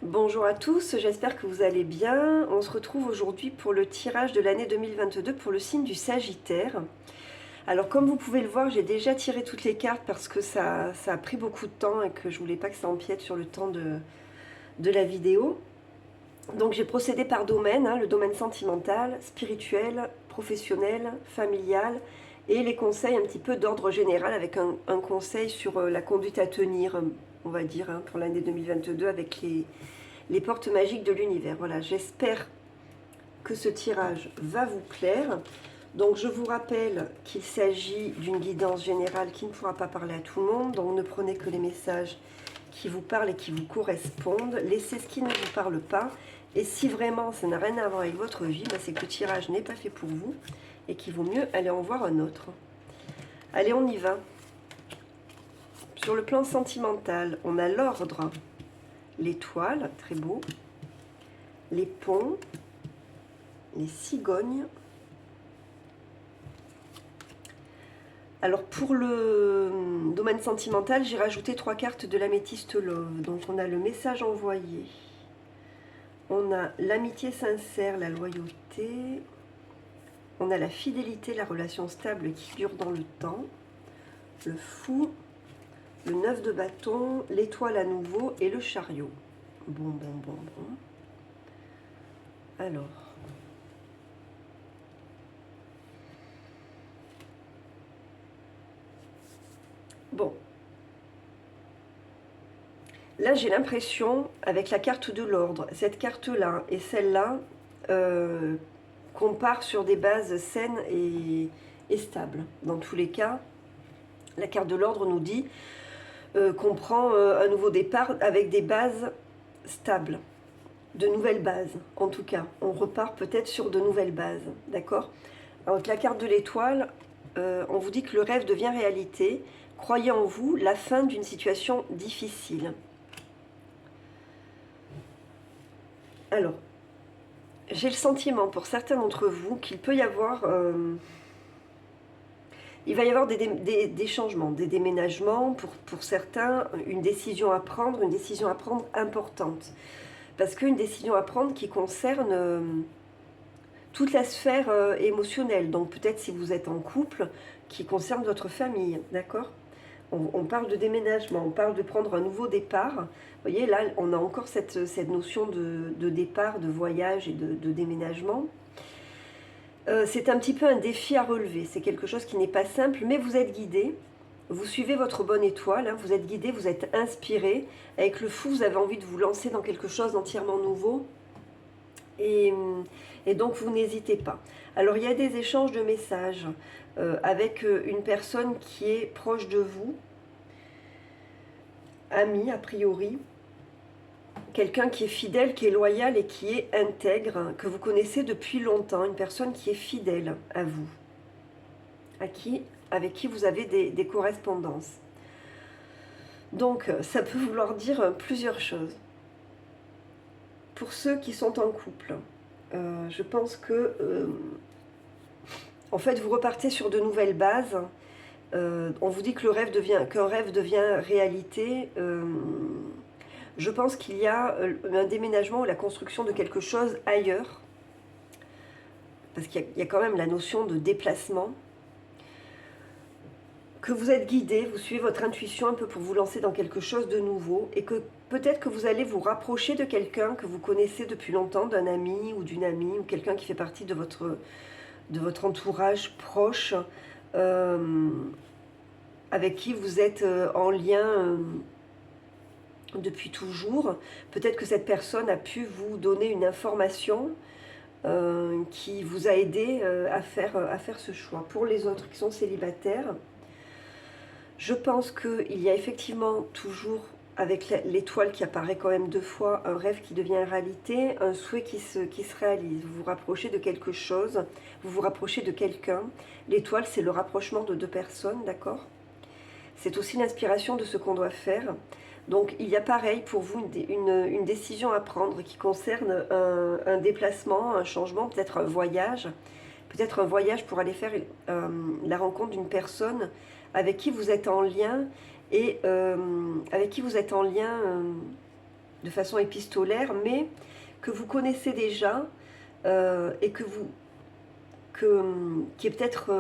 Bonjour à tous, j'espère que vous allez bien. On se retrouve aujourd'hui pour le tirage de l'année 2022 pour le signe du Sagittaire. Alors comme vous pouvez le voir, j'ai déjà tiré toutes les cartes parce que ça a pris beaucoup de temps et que je voulais pas que ça empiète sur le temps de la vidéo. Donc j'ai procédé par domaine, le domaine sentimental, spirituel, professionnel, familial et les conseils un petit peu d'ordre général avec un conseil sur la conduite à tenir, on va dire, pour l'année 2022 avec les portes magiques de l'univers. Voilà, j'espère que ce tirage va vous plaire. Donc je vous rappelle qu'il s'agit d'une guidance générale qui ne pourra pas parler à tout le monde. Donc ne prenez que les messages qui vous parlent et qui vous correspondent. Laissez ce qui ne vous parle pas. Et si vraiment ça n'a rien à voir avec votre vie, c'est que le tirage n'est pas fait pour vous et qu'il vaut mieux aller en voir un autre. Allez, on y va. Sur le plan sentimental, on a l'ordre, l'étoile, très beau, les ponts, les cigognes. Alors pour le domaine sentimental, j'ai rajouté 3 cartes de l'améthyste love. Donc on a le message envoyé, on a l'amitié sincère, la loyauté, on a la fidélité, la relation stable qui dure dans le temps, le fou, le 9 de bâton, l'étoile à nouveau et le chariot. Bon. Alors... Bon. Là, j'ai l'impression, avec la carte de l'ordre, cette carte-là et celle-là, qu'on part sur des bases saines et stables. Dans tous les cas, la carte de l'ordre nous dit qu'on prend un nouveau départ avec des bases stables, de nouvelles bases en tout cas. On repart peut-être sur de nouvelles bases, d'accord? Avec la carte de l'étoile, on vous dit que le rêve devient réalité. Croyez en vous, la fin d'une situation difficile. Alors, j'ai le sentiment pour certains d'entre vous qu'il peut y avoir... il va y avoir des changements, des déménagements, pour certains, une décision à prendre importante. Parce qu'une décision à prendre qui concerne toute la sphère émotionnelle. Donc peut-être si vous êtes en couple, qui concerne votre famille, d'accord ? On parle de déménagement, on parle de prendre un nouveau départ. Vous voyez, là, on a encore cette notion de départ, de voyage et de déménagement. C'est un petit peu un défi à relever. C'est quelque chose qui n'est pas simple, mais vous êtes guidé. Vous suivez votre bonne étoile, vous êtes guidé, vous êtes inspiré. Avec le fou, vous avez envie de vous lancer dans quelque chose d'entièrement nouveau. Et donc, vous n'hésitez pas. Alors, il y a des échanges de messages avec une personne qui est proche de vous, ami a priori, quelqu'un qui est fidèle, qui est loyal et qui est intègre, que vous connaissez depuis longtemps, une personne qui est fidèle à vous, avec qui vous avez des correspondances. Donc, ça peut vouloir dire plusieurs choses. Pour ceux qui sont en couple, je pense que, en fait, vous repartez sur de nouvelles bases. On vous dit que qu'un rêve devient réalité. Je pense qu'il y a un déménagement ou la construction de quelque chose ailleurs. Parce qu'il y a quand même la notion de déplacement. Que vous êtes guidé, vous suivez votre intuition un peu pour vous lancer dans quelque chose de nouveau. Et que peut-être que vous allez vous rapprocher de quelqu'un que vous connaissez depuis longtemps, d'un ami ou d'une amie, ou quelqu'un qui fait partie de votre entourage proche, avec qui vous êtes en lien depuis toujours. Peut-être que cette personne a pu vous donner une information qui vous a aidé à faire ce choix. Pour les autres qui sont célibataires, je pense qu'il y a effectivement toujours, avec l'étoile qui apparaît quand même 2 fois, un rêve qui devient réalité, un souhait qui se réalise. Vous vous rapprochez de quelque chose, vous vous rapprochez de quelqu'un. L'étoile, c'est le rapprochement de 2 personnes, d'accord ? C'est aussi l'inspiration de ce qu'on doit faire. Donc il y a pareil pour vous une décision à prendre qui concerne un déplacement, un changement, peut-être un voyage pour aller faire la rencontre d'une personne avec qui vous êtes en lien et avec qui vous êtes en lien de façon épistolaire, mais que vous connaissez déjà et qui est peut-être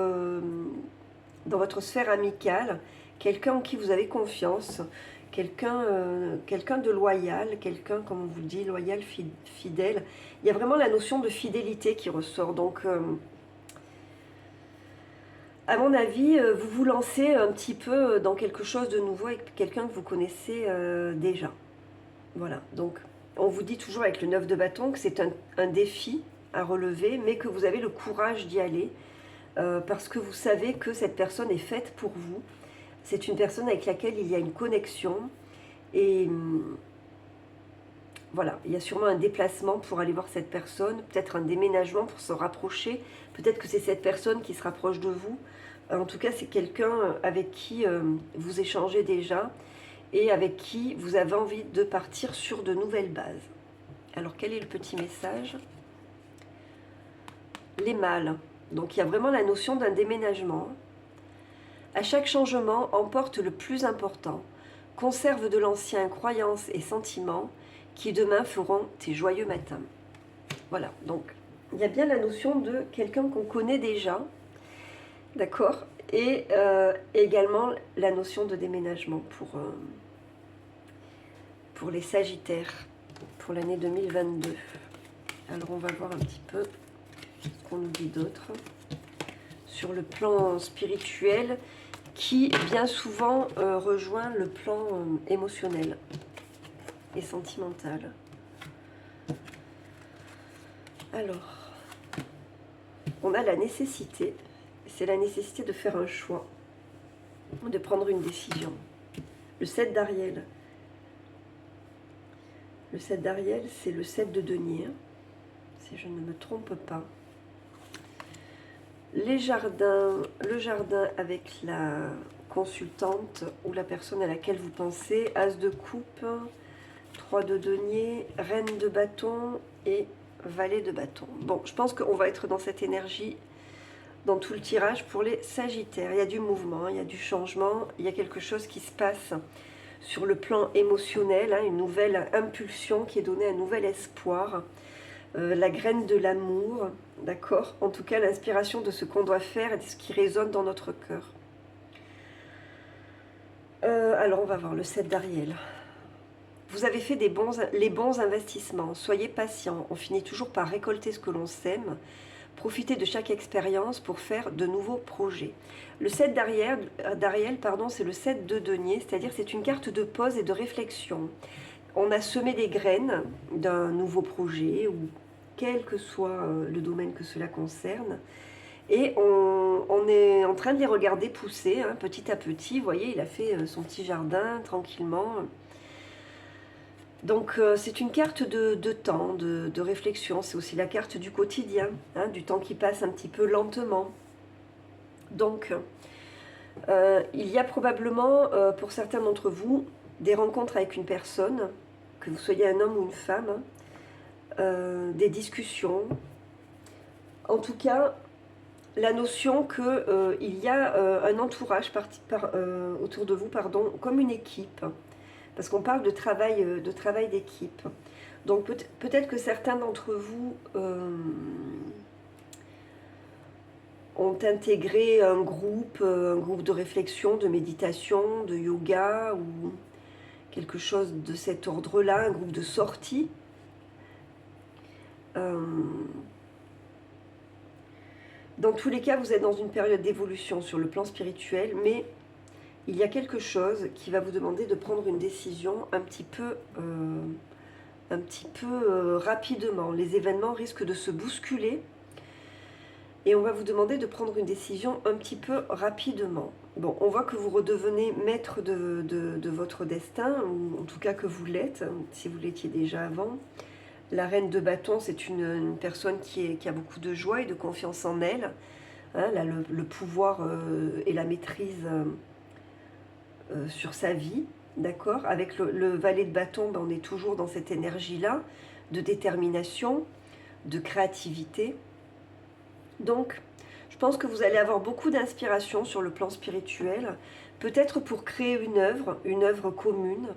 dans votre sphère amicale, quelqu'un en qui vous avez confiance, quelqu'un de loyal, quelqu'un, comme on vous le dit, loyal, fidèle. Il y a vraiment la notion de fidélité qui ressort. Donc, à mon avis, vous vous lancez un petit peu dans quelque chose de nouveau avec quelqu'un que vous connaissez déjà. Voilà, donc on vous dit toujours avec le 9 de bâton que c'est un défi à relever, mais que vous avez le courage d'y aller, parce que vous savez que cette personne est faite pour vous. C'est une personne avec laquelle il y a une connexion, et voilà, il y a sûrement un déplacement pour aller voir cette personne, peut-être un déménagement pour se rapprocher, peut-être que c'est cette personne qui se rapproche de vous. En tout cas, c'est quelqu'un avec qui vous échangez déjà et avec qui vous avez envie de partir sur de nouvelles bases. Alors, quel est le petit message? Les mâles. Donc, il y a vraiment la notion d'un déménagement. À chaque changement, emporte le plus important. Conserve de l'ancien croyances et sentiments qui demain feront tes joyeux matins. Voilà, donc il y a bien la notion de quelqu'un qu'on connaît déjà, d'accord, et également la notion de déménagement pour les Sagittaires, pour l'année 2022. Alors on va voir un petit peu ce qu'on nous dit d'autre sur le plan spirituel qui bien souvent rejoint le plan émotionnel et sentimental. Alors, on a la nécessité, c'est la nécessité de faire un choix, de prendre une décision. Le 7 d'Ariel. Le 7 d'Ariel, c'est le 7 de denier, si je ne me trompe pas. Le jardin avec la consultante ou la personne à laquelle vous pensez, As de coupe, 3 de denier, reine de bâton et valet de bâton. Bon, je pense qu'on va être dans cette énergie dans tout le tirage pour les Sagittaires. Il y a du mouvement, il y a du changement, il y a quelque chose qui se passe sur le plan émotionnel, hein, une nouvelle impulsion qui est donnée, un nouvel espoir, la graine de l'amour, d'accord? En tout cas, l'inspiration de ce qu'on doit faire et de ce qui résonne dans notre cœur. Alors, on va voir le 7 d'Ariel. Vous avez fait les bons investissements. Soyez patient. On finit toujours par récolter ce que l'on sème. Profitez de chaque expérience pour faire de nouveaux projets. Le 7 d'Ariel, c'est le 7 de denier, c'est-à-dire c'est une carte de pause et de réflexion. On a semé des graines d'un nouveau projet, ou quel que soit le domaine que cela concerne. Et on est en train de les regarder pousser hein, petit à petit. Vous voyez, il a fait son petit jardin tranquillement. Donc c'est une carte de temps, de réflexion. C'est aussi la carte du quotidien, hein, du temps qui passe un petit peu lentement. Donc il y a probablement pour certains d'entre vous des rencontres avec une personne, que vous soyez un homme ou une femme, des discussions. En tout cas, la notion qu'il y a un entourage autour de vous, pardon, comme une équipe. Parce qu'on parle de travail d'équipe. Donc peut-être que certains d'entre vous ont intégré un groupe de réflexion, de méditation, de yoga ou quelque chose de cet ordre-là, un groupe de sortie. Dans tous les cas, vous êtes dans une période d'évolution sur le plan spirituel, mais il y a quelque chose qui va vous demander de prendre une décision un petit peu rapidement. Les événements risquent de se bousculer et on va vous demander de prendre une décision un petit peu rapidement. Bon, on voit que vous redevenez maître de votre destin, ou en tout cas que vous l'êtes, si vous l'étiez déjà avant. La reine de bâton, c'est une personne qui a beaucoup de joie et de confiance en elle. Hein, elle a le pouvoir et la maîtrise sur sa vie, d'accord? Avec le valet de bâton, ben, on est toujours dans cette énergie-là, de détermination, de créativité. Donc, je pense que vous allez avoir beaucoup d'inspiration sur le plan spirituel, peut-être pour créer une œuvre commune,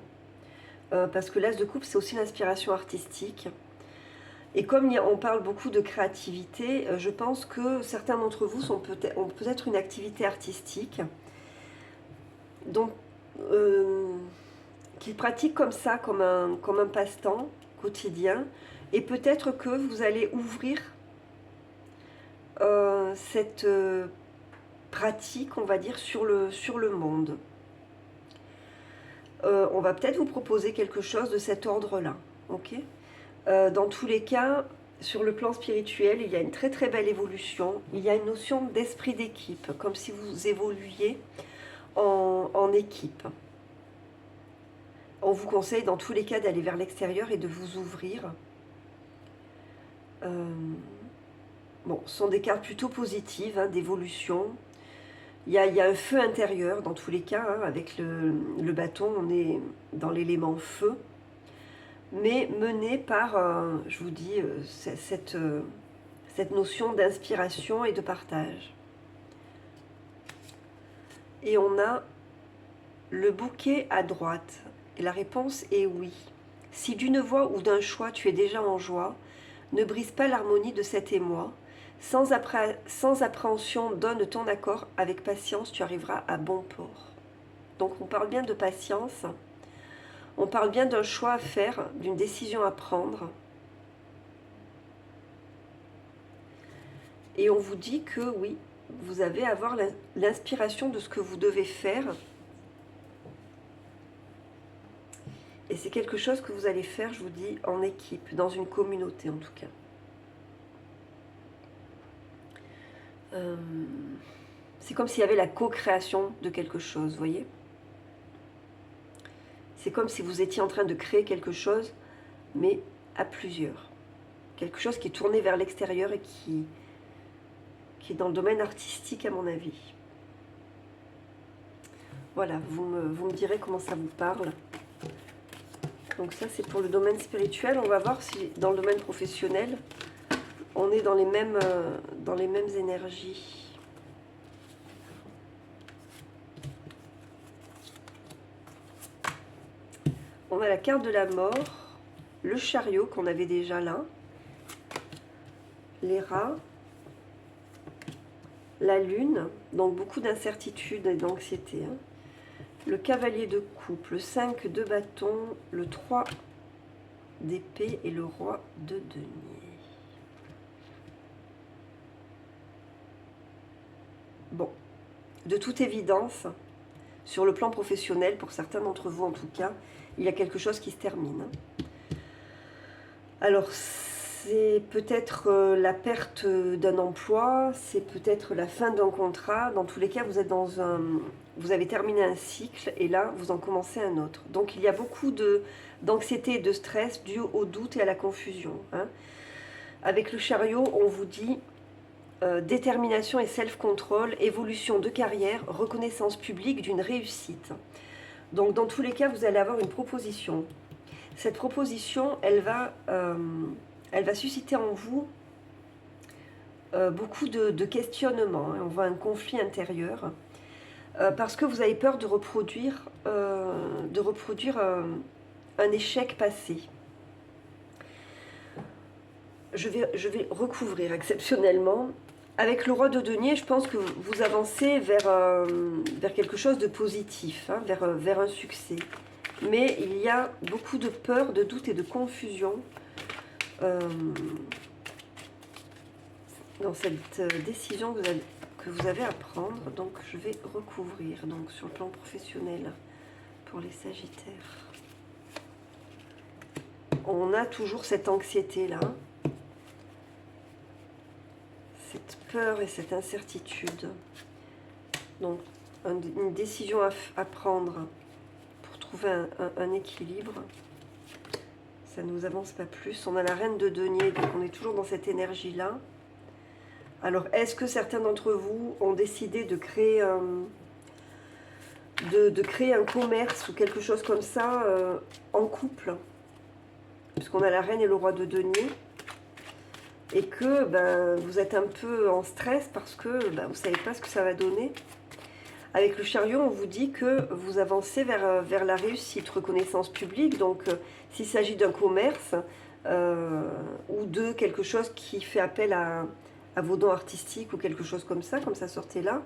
parce que l'As de coupe, c'est aussi l'inspiration artistique. Et comme on parle beaucoup de créativité, je pense que certains d'entre vous ont peut-être une activité artistique, donc qu'ils pratiquent comme ça, comme un passe-temps quotidien, et peut-être que vous allez ouvrir cette pratique, on va dire, sur le monde. On va peut-être vous proposer quelque chose de cet ordre-là, ok ? Dans tous les cas, sur le plan spirituel, il y a une très très belle évolution. Il y a une notion d'esprit d'équipe, comme si vous évoluiez en équipe. On vous conseille dans tous les cas d'aller vers l'extérieur et de vous ouvrir. Bon, ce sont des cartes plutôt positives, hein, d'évolution. Il y a un feu intérieur dans tous les cas, hein, avec le bâton, on est dans l'élément feu, mais mené par, je vous dis, cette notion d'inspiration et de partage. Et on a le bouquet à droite, et la réponse est oui. Si d'une voix ou d'un choix tu es déjà en joie, ne brise pas l'harmonie de cet émoi. Sans appréhension, donne ton accord, avec patience, tu arriveras à bon port. Donc on parle bien de patience, on parle bien d'un choix à faire, d'une décision à prendre. Et on vous dit que oui, vous avez à avoir l'inspiration de ce que vous devez faire. Et c'est quelque chose que vous allez faire, je vous dis, en équipe, dans une communauté en tout cas. C'est comme s'il y avait la co-création de quelque chose, vous voyez. C'est comme si vous étiez en train de créer quelque chose, mais à plusieurs. Quelque chose qui est tourné vers l'extérieur et qui est dans le domaine artistique à mon avis. Voilà, vous me direz comment ça vous parle. Donc ça c'est pour le domaine spirituel. On va voir si dans le domaine professionnel, on est dans les mêmes énergies. On a la carte de la mort, le chariot qu'on avait déjà là, les rats, la lune, donc beaucoup d'incertitude et d'anxiété, hein. Le cavalier de coupe, le 5 de bâton, le 3 d'épée et le roi de denier. Bon, de toute évidence, sur le plan professionnel, pour certains d'entre vous en tout cas, il y a quelque chose qui se termine. Alors, c'est peut-être la perte d'un emploi, c'est peut-être la fin d'un contrat. Dans tous les cas, vous êtes vous avez terminé un cycle et là, vous en commencez un autre. Donc, il y a beaucoup d'anxiété et de stress dû au doute et à la confusion, hein. Avec le chariot, on vous dit détermination et self-control, évolution de carrière, reconnaissance publique d'une réussite. Donc, dans tous les cas, vous allez avoir une proposition. Cette proposition, elle va susciter en vous beaucoup de questionnements, hein. On voit un conflit intérieur parce que vous avez peur de reproduire un échec passé. Je vais recouvrir exceptionnellement. Avec le roi de denier, je pense que vous avancez vers quelque chose de positif, hein, vers un succès. Mais il y a beaucoup de peur, de doute et de confusion dans cette décision que vous avez à prendre. Donc je vais recouvrir donc, sur le plan professionnel pour les Sagittaires. On a toujours cette anxiété-là, cette peur et cette incertitude. Donc une décision à prendre pour trouver un équilibre. Ça ne nous avance pas plus. On a la reine de denier, donc on est toujours dans cette énergie-là. Alors, est-ce que certains d'entre vous ont décidé de créer un commerce ou quelque chose comme ça en couple, puisqu'on a la reine et le roi de denier, et que vous êtes un peu en stress parce que vous ne savez pas ce que ça va donner. Avec le chariot, on vous dit que vous avancez vers la réussite, reconnaissance publique. Donc, s'il s'agit d'un commerce ou de quelque chose qui fait appel à vos dons artistiques ou quelque chose comme ça sortait là,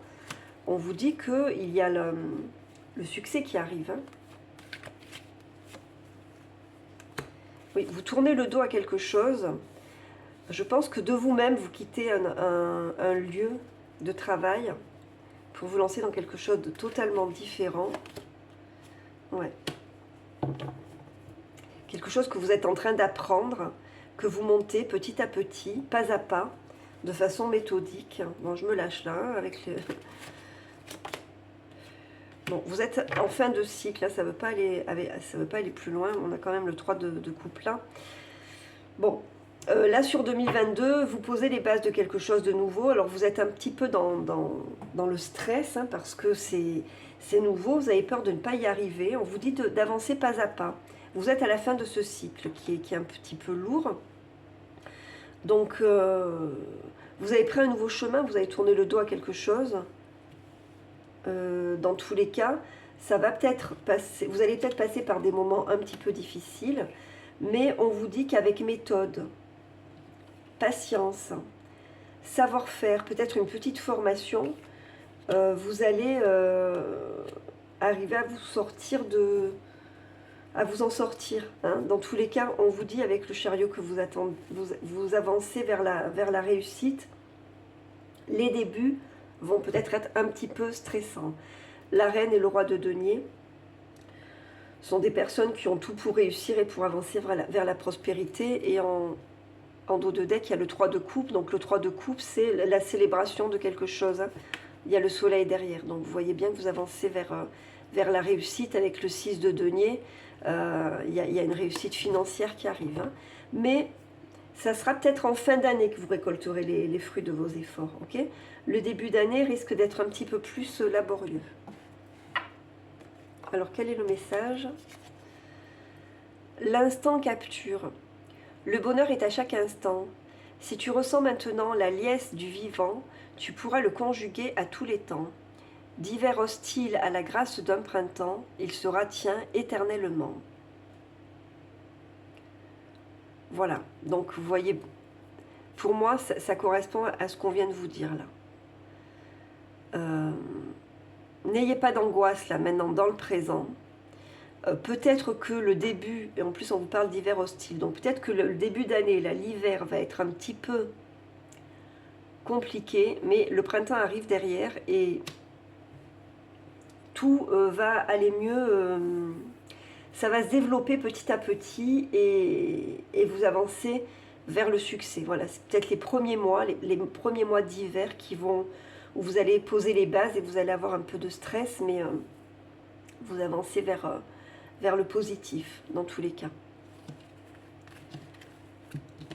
on vous dit qu'il y a le succès qui arrive. Hein. Oui, vous tournez le dos à quelque chose. Je pense que de vous-même, vous quittez un lieu de travail pour vous lancer dans quelque chose de totalement différent. Ouais. Quelque chose que vous êtes en train d'apprendre, que vous montez petit à petit, pas à pas, de façon méthodique. Bon, je me lâche là, hein, avec le... Bon, vous êtes en fin de cycle, là, ça ne veut pas aller plus loin. On a quand même le 3 de coupe là. Bon, là sur 2022, vous posez les bases de quelque chose de nouveau. Alors vous êtes un petit peu dans le stress, hein, parce que c'est nouveau, vous avez peur de ne pas y arriver. On vous dit d'avancer pas à pas. Vous êtes à la fin de ce cycle qui est un petit peu lourd. Donc vous avez pris un nouveau chemin, vous avez tourné le dos à quelque chose. Dans tous les cas, ça va peut-être passer, vous allez peut-être passer par des moments un petit peu difficiles, mais on vous dit qu'avec méthode, patience, savoir-faire, peut-être une petite formation, vous allez arriver à vous sortir à vous en sortir. Hein. Dans tous les cas, on vous dit avec le chariot que vous avancez vers la réussite. Les débuts vont peut-être être un petit peu stressants. La reine et le roi de denier sont des personnes qui ont tout pour réussir et pour avancer vers la prospérité. Et en dos de deck, il y a le 3 de coupe. Donc le 3 de coupe, c'est la célébration de quelque chose. Hein. Il y a le soleil derrière. Donc vous voyez bien que vous avancez vers la réussite avec le 6 de denier. Il y a une réussite financière qui arrive. Hein. Mais ça sera peut-être en fin d'année que vous récolterez les fruits de vos efforts. Okay, le début d'année risque d'être un petit peu plus laborieux. Alors, quel est le message? L'instant capture. Le bonheur est à chaque instant. Si tu ressens maintenant la liesse du vivant, tu pourras le conjuguer à tous les temps. D'hiver hostile à la grâce d'un printemps, il sera tien éternellement. Voilà, donc vous voyez, pour moi, ça correspond à ce qu'on vient de vous dire là. N'ayez pas d'angoisse là, maintenant, dans le présent. Peut-être que le début, et en plus on vous parle d'hiver hostile, donc peut-être que le début d'année, là, l'hiver va être un petit peu compliqué, mais le printemps arrive derrière et tout va aller mieux. Ça va se développer petit à petit et vous avancez vers le succès. Voilà, c'est peut-être les premiers mois, les premiers mois d'hiver où vous allez poser les bases et vous allez avoir un peu de stress, mais vous avancez vers le positif dans tous les cas.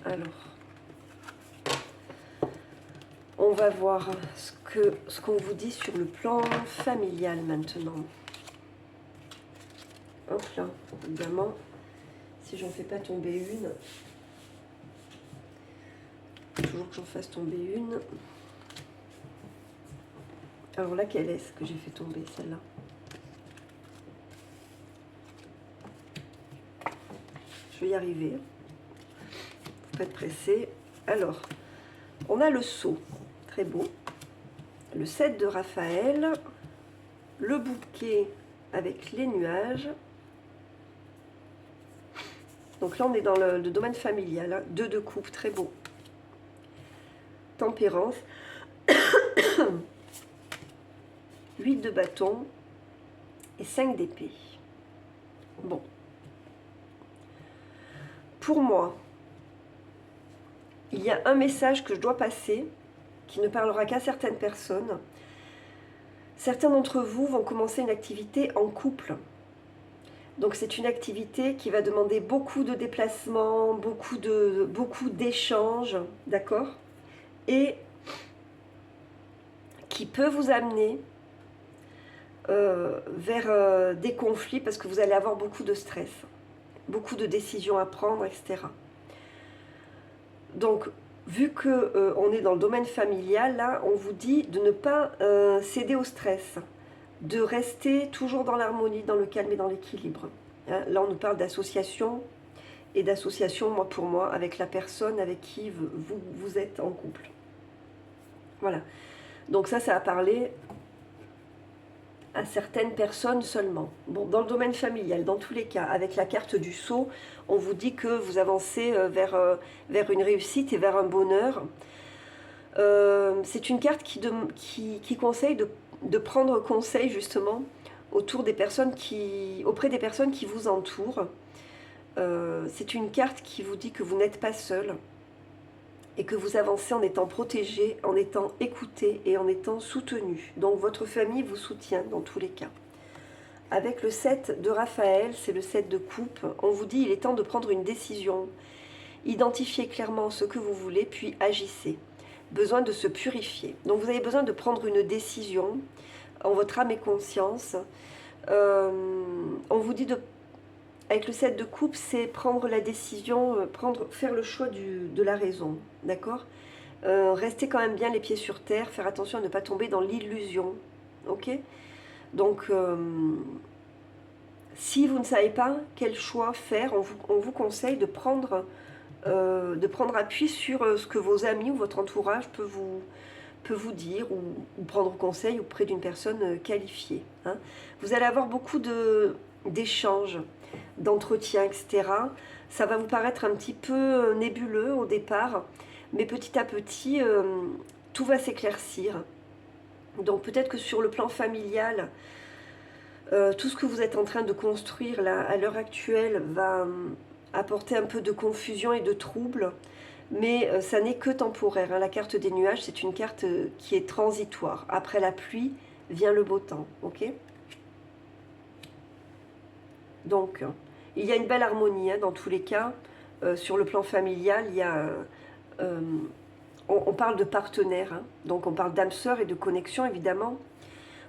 Alors, on va voir ce qu'on vous dit sur le plan familial maintenant. Hop là, évidemment, si j'en fais pas tomber une, toujours que j'en fasse tomber une. Alors laquelle est-ce que j'ai fait tomber, celle-là? Je vais y arriver. Faut pas être pressé. Alors, on a le sceau, très beau. Le 7 de Raphaël. Le bouquet avec les nuages. Donc là, on est dans le domaine familial. Hein. 2 de coupe, très beau. Tempérance. 8 de bâton et 5 d'épée. Bon. Pour moi, il y a un message que je dois passer qui ne parlera qu'à certaines personnes. Certains d'entre vous vont commencer une activité en couple. Donc c'est une activité qui va demander beaucoup de déplacements, beaucoup d'échanges, d'accord? Et qui peut vous amener vers des conflits parce que vous allez avoir beaucoup de stress, beaucoup de décisions à prendre, etc. Donc, vu qu'on est dans le domaine familial, là, on vous dit de ne pas céder au stress. de rester toujours dans l'harmonie, dans le calme et dans l'équilibre. Hein, là, on nous parle d'association, et d'association, moi pour moi, avec la personne avec qui vous êtes en couple. Voilà. Donc ça a parlé à certaines personnes seulement. Bon, dans le domaine familial, dans tous les cas, avec la carte du sceau, on vous dit que vous avancez vers une réussite et vers un bonheur. C'est une carte qui conseille de prendre conseil justement auprès des personnes qui vous entourent. C'est une carte qui vous dit que vous n'êtes pas seul et que vous avancez en étant protégé, en étant écouté et en étant soutenu. Donc votre famille vous soutient dans tous les cas. Avec le 7 de Raphaël, c'est le 7 de coupe, on vous dit il est temps de prendre une décision. Identifiez clairement ce que vous voulez, puis agissez. Besoin de se purifier. Donc vous avez besoin de prendre une décision en votre âme et conscience. On vous dit avec le 7 de coupe, c'est prendre la décision, faire le choix de la raison, d'accord. Restez quand même bien les pieds sur terre, faire attention à ne pas tomber dans l'illusion, ok. Donc, si vous ne savez pas quel choix faire, on vous conseille de prendre appui sur ce que vos amis ou votre entourage peut vous dire ou prendre conseil auprès d'une personne qualifiée. Hein. Vous allez avoir beaucoup d'échanges, d'entretiens, etc. Ça va vous paraître un petit peu nébuleux au départ, mais petit à petit, tout va s'éclaircir. Donc peut-être que sur le plan familial, tout ce que vous êtes en train de construire là, à l'heure actuelle va apporter un peu de confusion et de trouble, mais ça n'est que temporaire. Hein. La carte des nuages, c'est une carte qui est transitoire. Après la pluie vient le beau temps, ok. Donc, il y a une belle harmonie hein, dans tous les cas. Sur le plan familial, il y a, on parle de partenaires, hein, donc on parle d'âme sœur et de connexion évidemment.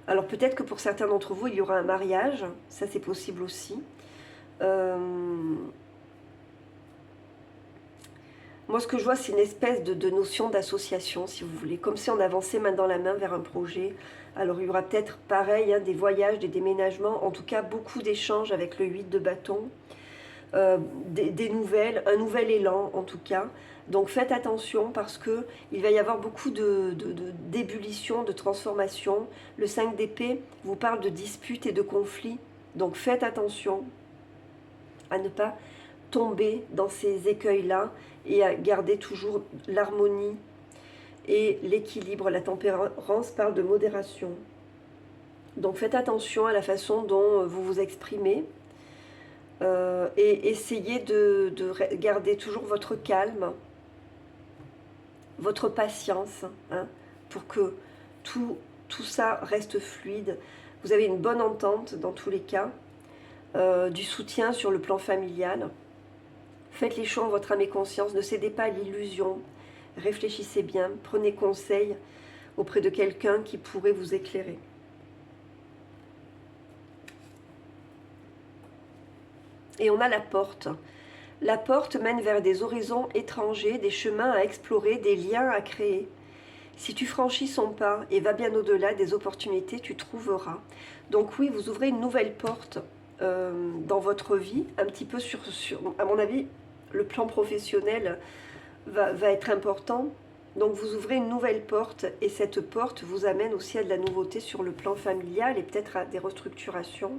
Alors peut-être que pour certains d'entre vous, il y aura un mariage, ça c'est possible aussi. Moi ce que je vois, c'est une espèce de notion d'association, si vous voulez, comme si on avançait main dans la main vers un projet. Alors il y aura peut-être pareil, hein, des voyages, des déménagements, en tout cas beaucoup d'échanges avec le 8 de bâton, des nouvelles, un nouvel élan en tout cas. Donc faites attention parce qu'il va y avoir beaucoup d'ébullition, de transformation. Le 5 d'épée vous parle de disputes et de conflits. Donc faites attention à ne pas tomber dans ces écueils-là et à garder toujours l'harmonie et l'équilibre. La tempérance parle de modération. Donc faites attention à la façon dont vous vous exprimez et essayez de garder toujours votre calme, votre patience, hein, pour que tout ça reste fluide. Vous avez une bonne entente dans tous les cas, du soutien sur le plan familial. Faites les choix en votre âme et conscience, ne cédez pas à l'illusion, réfléchissez bien, prenez conseil auprès de quelqu'un qui pourrait vous éclairer. Et on a la porte. La porte mène vers des horizons étrangers, des chemins à explorer, des liens à créer. Si tu franchis son pas et vas bien au-delà des opportunités, tu trouveras. Donc oui, vous ouvrez une nouvelle porte dans votre vie, un petit peu à mon avis, le plan professionnel va être important. Donc vous ouvrez une nouvelle porte et cette porte vous amène aussi à de la nouveauté sur le plan familial et peut-être à des restructurations.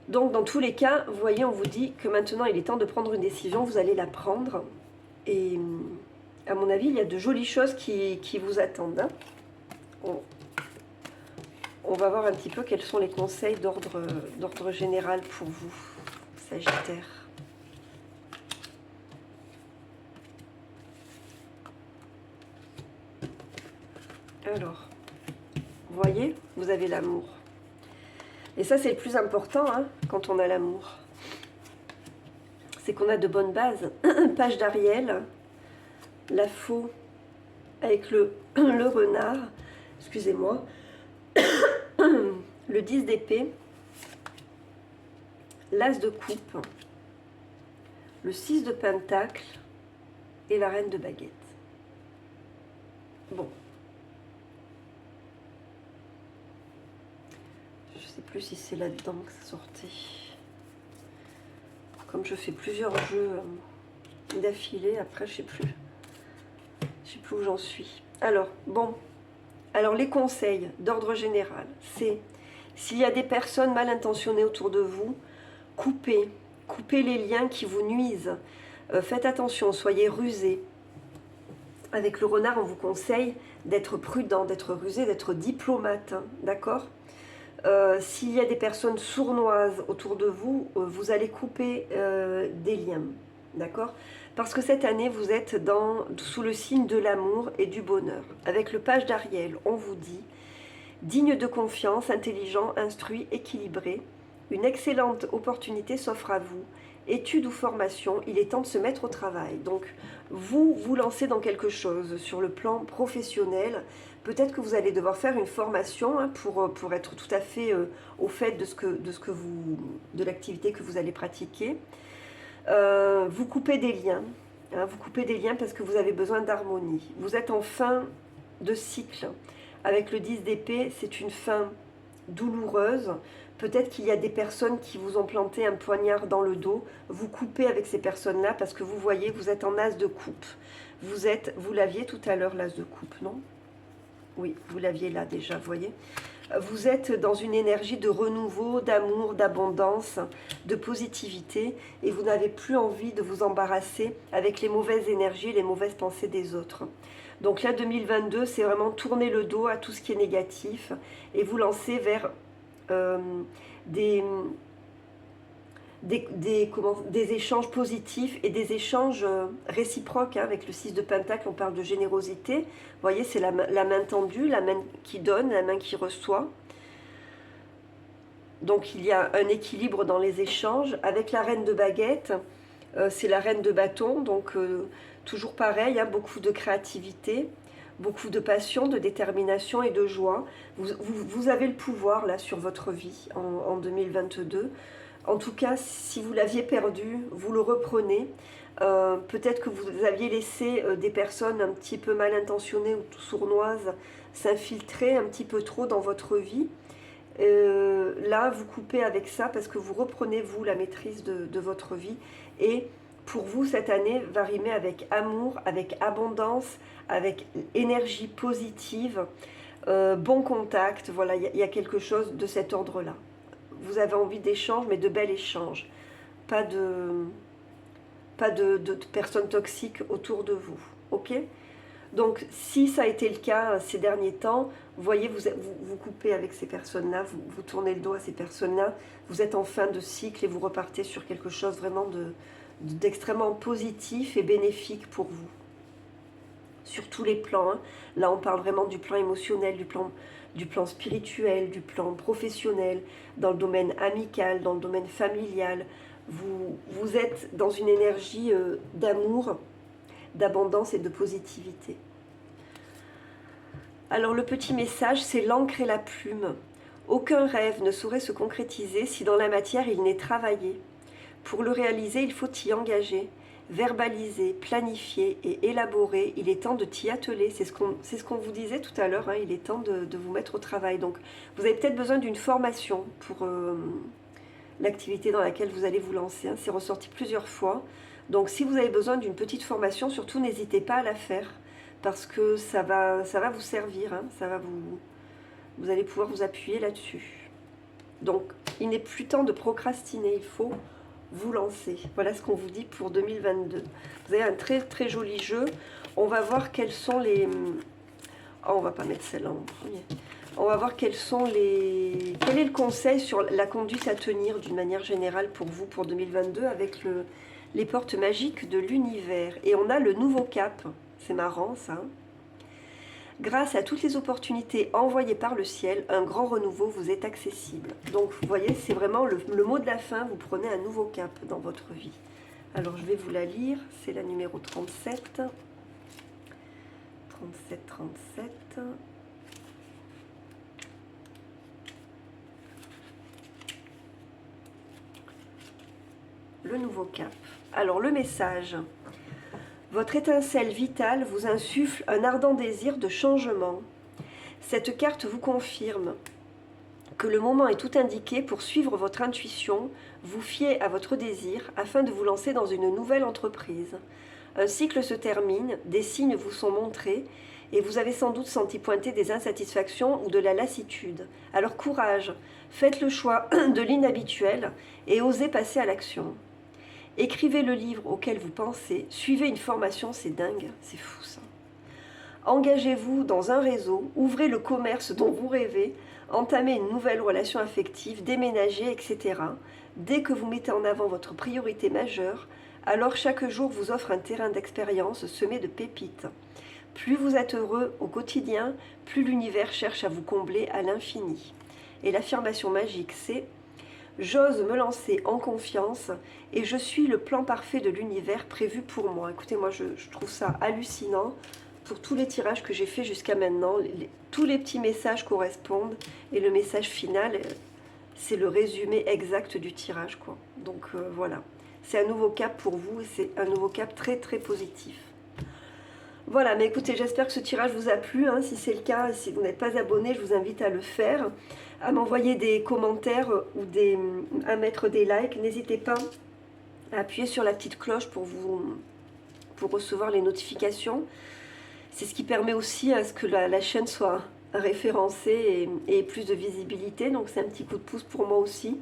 Donc dans tous les cas, vous voyez, on vous dit que maintenant il est temps de prendre une décision, vous allez la prendre. Et à mon avis, il y a de jolies choses qui vous attendent. Hein. On va voir un petit peu quels sont les conseils d'ordre général pour vous, Sagittaire. Alors, vous voyez, vous avez l'amour. Et ça, c'est le plus important hein, quand on a l'amour. C'est qu'on a de bonnes bases. Page d'Ariel, la faux avec le renard, excusez-moi, le 10 d'épée, l'as de coupe, le 6 de pentacle et la reine de baguette. Bon. sais plus si c'est là-dedans que ça sortait. Comme je fais plusieurs jeux d'affilée, après je sais plus. Je sais plus où j'en suis. Alors, bon. Alors les conseils d'ordre général, c'est s'il y a des personnes mal intentionnées autour de vous, coupez les liens qui vous nuisent. Faites attention, soyez rusés. Avec le renard, on vous conseille d'être prudent, d'être rusé, d'être diplomate, hein, d'accord? S'il y a des personnes sournoises autour de vous, vous allez couper des liens, d'accord? Parce que cette année, vous êtes sous le signe de l'amour et du bonheur. Avec le page d'Ariel, on vous dit « Digne de confiance, intelligent, instruit, équilibré, une excellente opportunité s'offre à vous. Études ou formation, il est temps de se mettre au travail. » Donc, vous vous lancez dans quelque chose sur le plan professionnel. Peut-être que vous allez devoir faire une formation hein, pour être tout à fait au fait de l'activité que vous allez pratiquer. Vous coupez des liens. Hein, vous coupez des liens parce que vous avez besoin d'harmonie. Vous êtes en fin de cycle. Avec le 10 d'épée, c'est une fin douloureuse. Peut-être qu'il y a des personnes qui vous ont planté un poignard dans le dos. Vous coupez avec ces personnes-là parce que vous voyez, vous êtes en as de coupe. Vous l'aviez tout à l'heure, l'as de coupe, non? Oui, vous l'aviez là déjà, vous voyez. Vous êtes dans une énergie de renouveau, d'amour, d'abondance, de positivité et vous n'avez plus envie de vous embarrasser avec les mauvaises énergies, les mauvaises pensées des autres. Donc là, 2022, c'est vraiment tourner le dos à tout ce qui est négatif et vous lancer vers des échanges positifs et des échanges réciproques. Hein. Avec le 6 de Pentacle, on parle de générosité. Vous voyez, c'est la main tendue, la main qui donne, la main qui reçoit. Donc il y a un équilibre dans les échanges. Avec la reine de baguette, c'est la reine de bâton. Donc toujours pareil, hein, beaucoup de créativité, beaucoup de passion, de détermination et de joie. Vous avez le pouvoir là sur votre vie en 2022. En tout cas, si vous l'aviez perdu, vous le reprenez. Peut-être que vous aviez laissé des personnes un petit peu mal intentionnées ou sournoises s'infiltrer un petit peu trop dans votre vie. Là, vous coupez avec ça parce que vous reprenez, vous, la maîtrise de votre vie. Et pour vous, cette année va rimer avec amour, avec abondance, avec énergie positive, bon contact. Voilà, il y a quelque chose de cet ordre-là. Vous avez envie d'échanges, mais de bels échanges. Pas de personnes toxiques autour de vous. Ok? Donc, si ça a été le cas ces derniers temps, vous voyez, vous coupez avec ces personnes-là, vous tournez le dos à ces personnes-là, vous êtes en fin de cycle et vous repartez sur quelque chose vraiment d'extrêmement positif et bénéfique pour vous. Sur tous les plans. Hein. Là, on parle vraiment du plan émotionnel, du plan spirituel, du plan professionnel, dans le domaine amical, dans le domaine familial. Vous êtes dans une énergie d'amour, d'abondance et de positivité. Alors le petit message, c'est l'encre et la plume. Aucun rêve ne saurait se concrétiser si dans la matière il n'est travaillé. Pour le réaliser, il faut y engager, verbaliser, planifier et élaborer. Il est temps de t'y atteler. C'est ce qu'on vous disait tout à l'heure, hein, il est temps de vous mettre au travail. Donc vous avez peut-être besoin d'une formation pour l'activité dans laquelle vous allez vous lancer. Hein. C'est ressorti plusieurs fois. Donc si vous avez besoin d'une petite formation, surtout n'hésitez pas à la faire parce que ça va vous servir, hein, vous allez pouvoir vous appuyer là-dessus. Donc il n'est plus temps de procrastiner, il faut vous lancer. Voilà ce qu'on vous dit pour 2022. Vous avez un très très joli jeu. On va voir quels sont les... Oh, on va pas mettre celle-là en premier. On va voir quels sont les... Quel est le conseil sur la conduite à tenir d'une manière générale pour vous pour 2022 avec les portes magiques de l'univers. Et on a le nouveau cap. C'est marrant ça. Grâce à toutes les opportunités envoyées par le ciel, un grand renouveau vous est accessible. Donc vous voyez, c'est vraiment le mot de la fin, vous prenez un nouveau cap dans votre vie. Alors je vais vous la lire, c'est la numéro 37. 37, 37. Le nouveau cap. Alors le message. Votre étincelle vitale vous insuffle un ardent désir de changement. Cette carte vous confirme que le moment est tout indiqué pour suivre votre intuition, vous fier à votre désir afin de vous lancer dans une nouvelle entreprise. Un cycle se termine, des signes vous sont montrés et vous avez sans doute senti pointer des insatisfactions ou de la lassitude. Alors courage, faites le choix de l'inhabituel et osez passer à l'action. Écrivez le livre auquel vous pensez, suivez une formation, c'est dingue, c'est fou ça. Engagez-vous dans un réseau, ouvrez le commerce dont vous rêvez, entamez une nouvelle relation affective, déménagez, etc. Dès que vous mettez en avant votre priorité majeure, alors chaque jour vous offre un terrain d'expérience semé de pépites. Plus vous êtes heureux au quotidien, plus l'univers cherche à vous combler à l'infini. Et l'affirmation magique, c'est « J'ose me lancer en confiance et je suis le plan parfait de l'univers prévu pour moi ». Écoutez, moi je trouve ça hallucinant. Pour tous les tirages que j'ai fait jusqu'à maintenant, tous les petits messages correspondent et le message final, c'est le résumé exact du tirage, quoi. Donc voilà, c'est un nouveau cap pour vous et c'est un nouveau cap très très positif. Voilà, mais écoutez, j'espère que ce tirage vous a plu, hein. Si c'est le cas, si vous n'êtes pas abonné, je vous invite à le faire, à m'envoyer des commentaires ou à mettre des likes. N'hésitez pas à appuyer sur la petite cloche pour recevoir les notifications. C'est ce qui permet aussi à ce que la chaîne soit référencée et ait plus de visibilité. Donc c'est un petit coup de pouce pour moi aussi.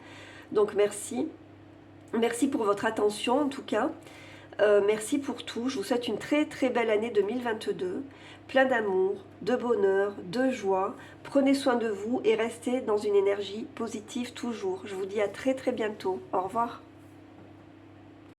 Donc merci. Merci pour votre attention en tout cas. Merci pour tout. Je vous souhaite une très très belle année 2022. Plein d'amour, de bonheur, de joie. Prenez soin de vous et restez dans une énergie positive toujours. Je vous dis à très très bientôt. Au revoir.